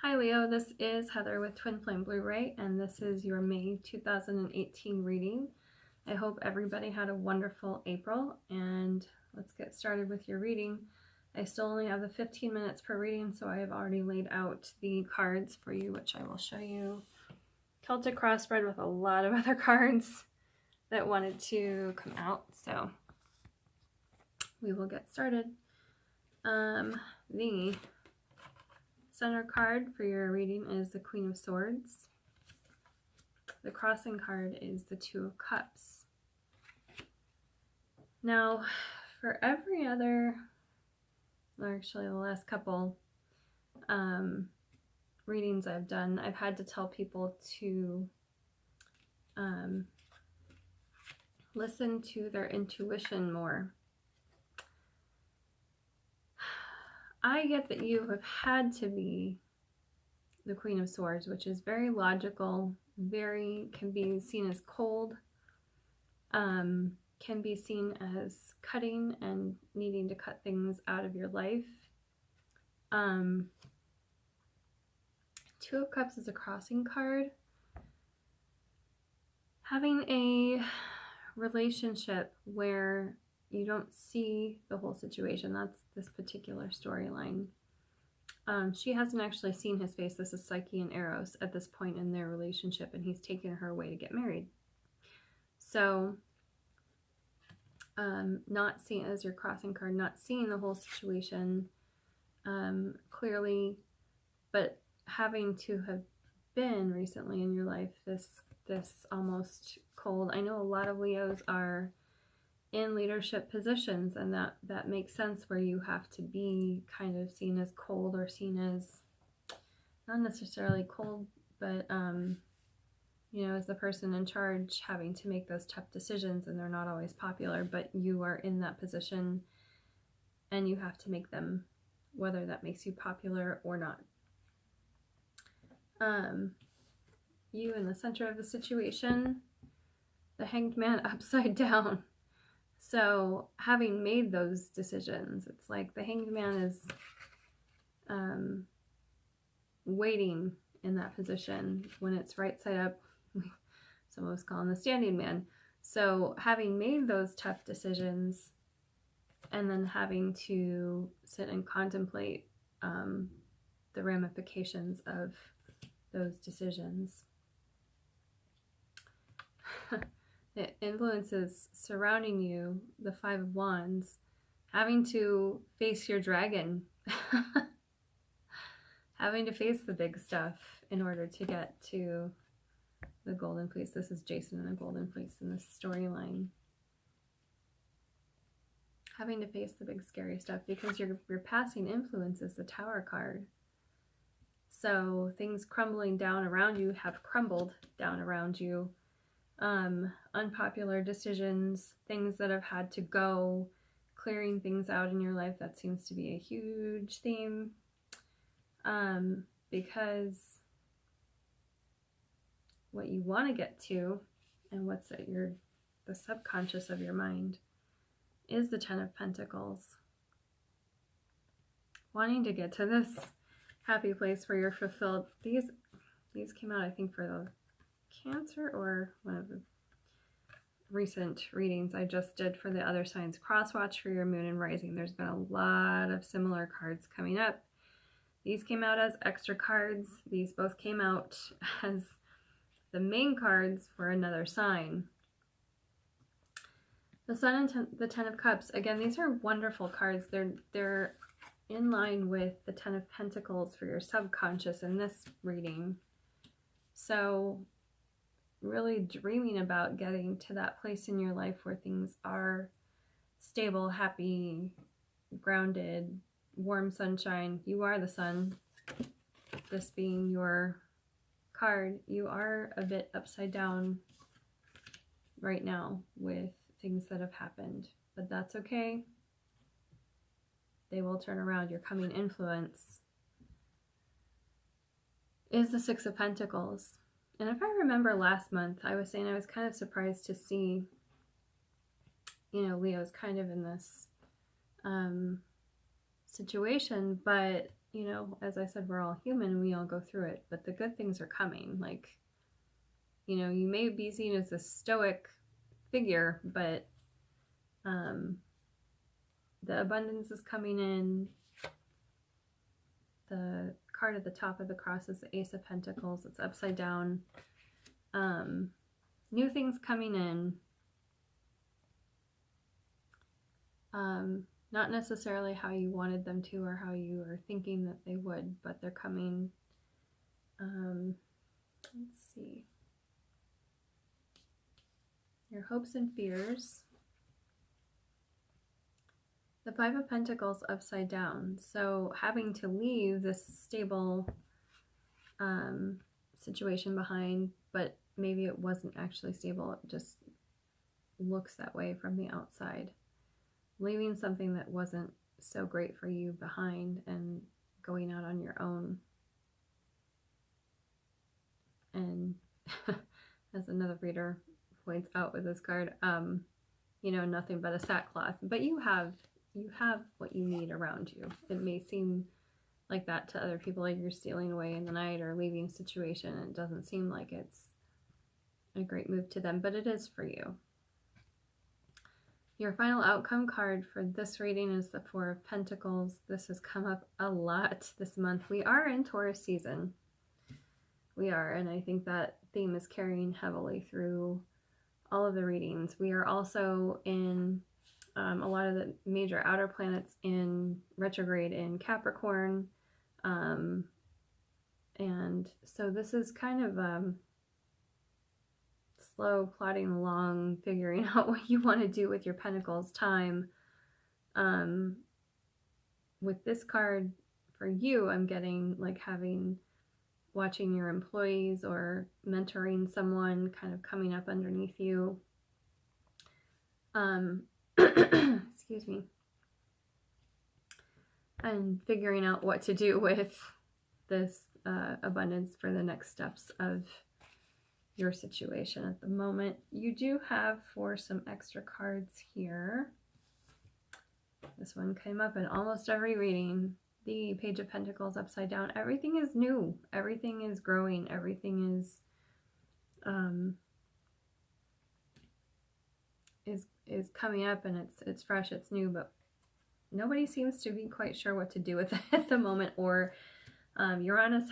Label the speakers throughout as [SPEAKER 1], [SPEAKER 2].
[SPEAKER 1] Hi Leo, this is Heather with Twin Flame Blu-ray, and this is your May 2018 reading. I hope everybody had a wonderful April, and let's get started with your reading. I still only have the 15 minutes per reading, so I have already laid out the cards for you, which I will show you. Celtic crossbred with a lot of other cards that wanted to come out, so we will get started. The center card for your reading is the Queen of Swords. The crossing card is the Two of Cups. Now, for every other, or actually the last couple readings I've done, I've had to tell people to listen to their intuition more. I get that you have had to be the Queen of Swords, which is very logical, can be seen as cold, can be seen as cutting and needing to cut things out of your life. Two of Cups is a crossing card. Having a relationship where you don't see the whole situation. That's this particular storyline. She hasn't actually seen his face. This is Psyche and Eros at this point in their relationship, and he's taken her away to get married. So, not seeing, as your crossing card, not seeing the whole situation clearly, but having to have been recently in your life this almost cold. I know a lot of Leos are in leadership positions, and that makes sense, where you have to be kind of seen as cold, or seen as not necessarily cold, but you know, as the person in charge, having to make those tough decisions, and they're not always popular, but you are in that position and you have to make them, whether that makes you popular or not. You in the center of the situation, the Hanged Man upside down. So having made those decisions, it's like the Hanged Man is waiting in that position. When it's right side up, some of us call him the Standing Man. So having made those tough decisions, and then having to sit and contemplate the ramifications of those decisions. The influences surrounding you, the Five of Wands, having to face your dragon, having to face the big stuff in order to get to the Golden Fleece. This is Jason and the Golden Fleece in this storyline. Having to face the big scary stuff, because your passing influence is the Tower card. So things crumbling down around you have crumbled down around you. Unpopular decisions, things that have had to go, clearing things out in your life, that seems to be a huge theme, because what you want to get to, and what's at the subconscious of your mind, is the Ten of Pentacles. Wanting to get to this happy place where you're fulfilled. These came out, I think, for the Cancer, or one of the recent readings I just did for the other signs. Crosswatch for your moon and rising. There's been a lot of similar cards coming up. These came out as extra cards. These both came out as the main cards for another sign. The Sun and the Ten of Cups. Again, these are wonderful cards. They're in line with the Ten of Pentacles for your subconscious in this reading. So really dreaming about getting to that place in your life where things are stable, happy, grounded, warm sunshine. You are the sun. This being your card, you are a bit upside down right now with things that have happened, but that's okay. They will turn around. Your coming influence is the Six of Pentacles. And if I remember last month, I was saying I was kind of surprised to see, you know, Leo's kind of in this situation, but you know, as I said, we're all human, we all go through it, but the good things are coming. Like, you know, you may be seen as a stoic figure, but the abundance is coming in. The card at the top of the cross is the Ace of Pentacles. It's upside down. New things coming in. Not necessarily how you wanted them to or how you were thinking that they would, but they're coming. Let's see. Your hopes and fears. The Five of Pentacles upside down. So having to leave this stable situation behind, but maybe it wasn't actually stable. It just looks that way from the outside. Leaving something that wasn't so great for you behind and going out on your own. And as another reader points out with this card, you know, nothing but a sackcloth. But you have what you need around you. It may seem like that to other people, like you're stealing away in the night or leaving a situation, and it doesn't seem like it's a great move to them, but it is for you. Your final outcome card for this reading is the Four of Pentacles. This has come up a lot this month. We are in Taurus season. We are, and I think that theme is carrying heavily through all of the readings. We are also in a lot of the major outer planets in retrograde in Capricorn. And so this is kind of slow plodding along, figuring out what you want to do with your Pentacles time. With this card for you, I'm getting like watching your employees or mentoring someone kind of coming up underneath you. Excuse me. And figuring out what to do with this abundance for the next steps of your situation at the moment. You do have for some extra cards here. This one came up in almost every reading. The Page of Pentacles upside down. Everything is new. Everything is growing. Everything is coming up, and it's fresh, it's new, but nobody seems to be quite sure what to do with it at the moment. Or Uranus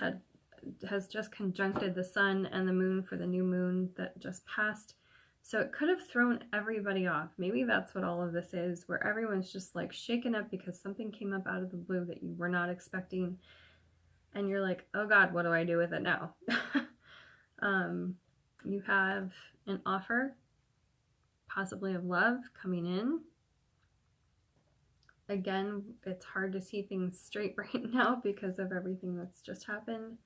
[SPEAKER 1] has just conjuncted the sun and the moon for the new moon that just passed. So it could have thrown everybody off. Maybe that's what all of this is, where everyone's just like shaken up because something came up out of the blue that you were not expecting. And you're like, oh God, what do I do with it now? You have an offer, possibly of love, coming in. Again, it's hard to see things straight right now because of everything that's just happened.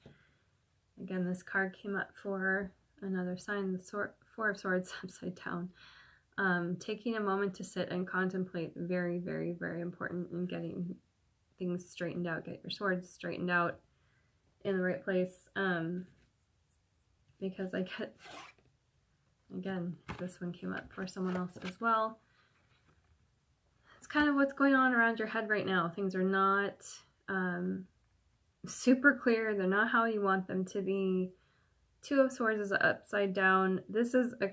[SPEAKER 1] Again, this card came up for another sign, the Four of Swords upside down. Taking a moment to sit and contemplate, very, very, very important in getting things straightened out. Get your swords straightened out in the right place. Because I get, again, this one came up for someone else as well. It's kind of what's going on around your head right now. Things are not super clear. They're not how you want them to be. Two of Swords is upside down. This is a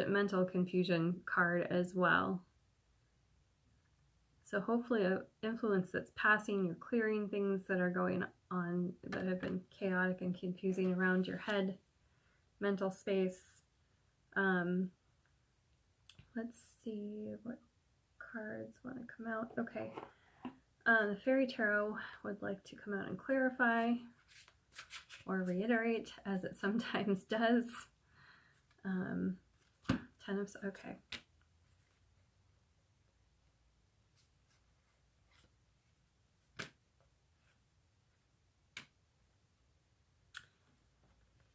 [SPEAKER 1] mental confusion card as well. So hopefully an influence that's passing, you're clearing things that are going on that have been chaotic and confusing around your head, mental space. Let's see what cards want to come out. Okay. The Fairy Tarot would like to come out and clarify or reiterate, as it sometimes does. 10 of, okay.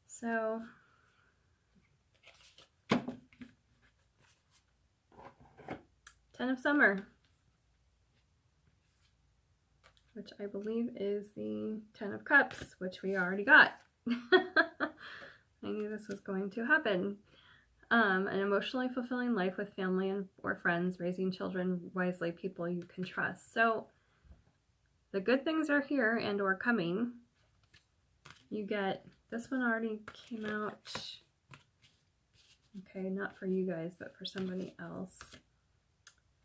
[SPEAKER 1] So, Ten of Summer, which I believe is the Ten of Cups, which we already got. I knew this was going to happen. An emotionally fulfilling life with family or friends, raising children wisely, people you can trust. So the good things are here and or coming. You get, this one already came out. Okay, not for you guys, but for somebody else.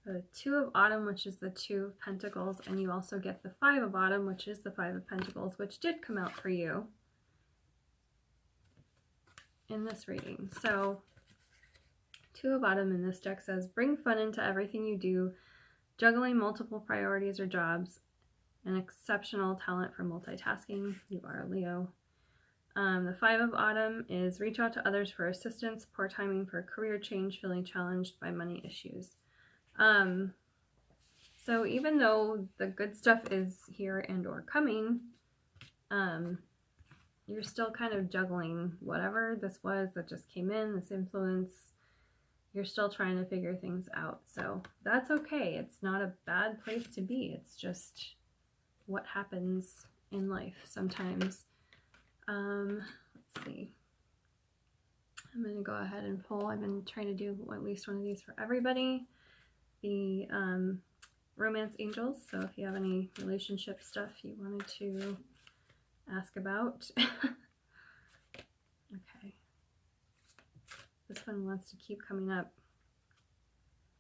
[SPEAKER 1] The Two of Autumn, which is the Two of Pentacles, and you also get the Five of Autumn, which is the Five of Pentacles, which did come out for you in this reading. So Two of Autumn in this deck says, bring fun into everything you do, juggling multiple priorities or jobs, an exceptional talent for multitasking. You are a Leo. The Five of Autumn is reach out to others for assistance, poor timing for career change, feeling challenged by money issues. So even though the good stuff is here and or coming, you're still kind of juggling whatever this was that just came in, this influence. You're still trying to figure things out. So that's okay. It's not a bad place to be. It's just what happens in life sometimes. Let's see. I'm going to go ahead and pull. I've been trying to do at least one of these for everybody. The Romance Angels. So if you have any relationship stuff you wanted to ask about. Okay. This one wants to keep coming up.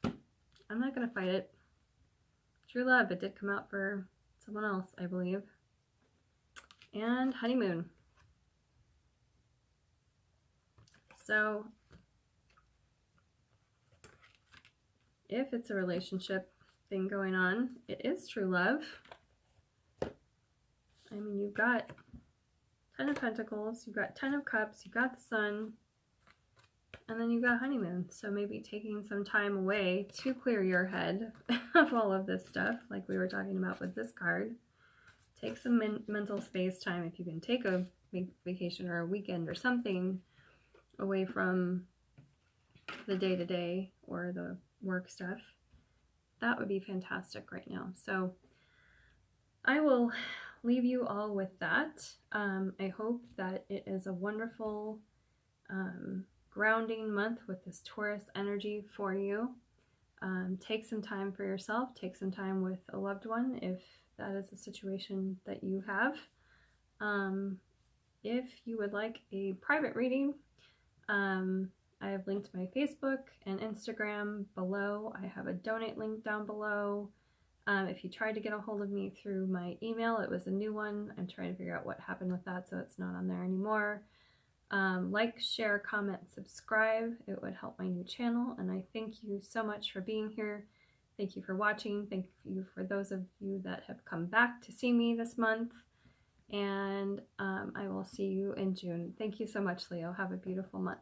[SPEAKER 1] I'm not going to fight it. True love. It did come out for someone else, I believe. And honeymoon. So if it's a relationship thing going on, it is true love. I mean, you've got Ten of Pentacles, you've got Ten of Cups, you've got the Sun, and then you've got honeymoon. So maybe taking some time away to clear your head of all of this stuff, like we were talking about with this card. Take some mental space time. If you can take a vacation or a weekend or something away from the day-to-day or the work stuff, that would be fantastic right now. So I will leave you all with that. I hope that it is a wonderful grounding month with this Taurus energy for you. Take some time for yourself. Take some time with a loved one if that is a situation that you have. If you would like a private reading, I have linked my Facebook and Instagram below. I have a donate link down below. If you tried to get a hold of me through my email, it was a new one. I'm trying to figure out what happened with that, so it's not on there anymore. Like, share, comment, subscribe. It would help my new channel, and I thank you so much for being here. Thank you for watching. Thank you for those of you that have come back to see me this month, and I will see you in June. Thank you so much, Leo. Have a beautiful month.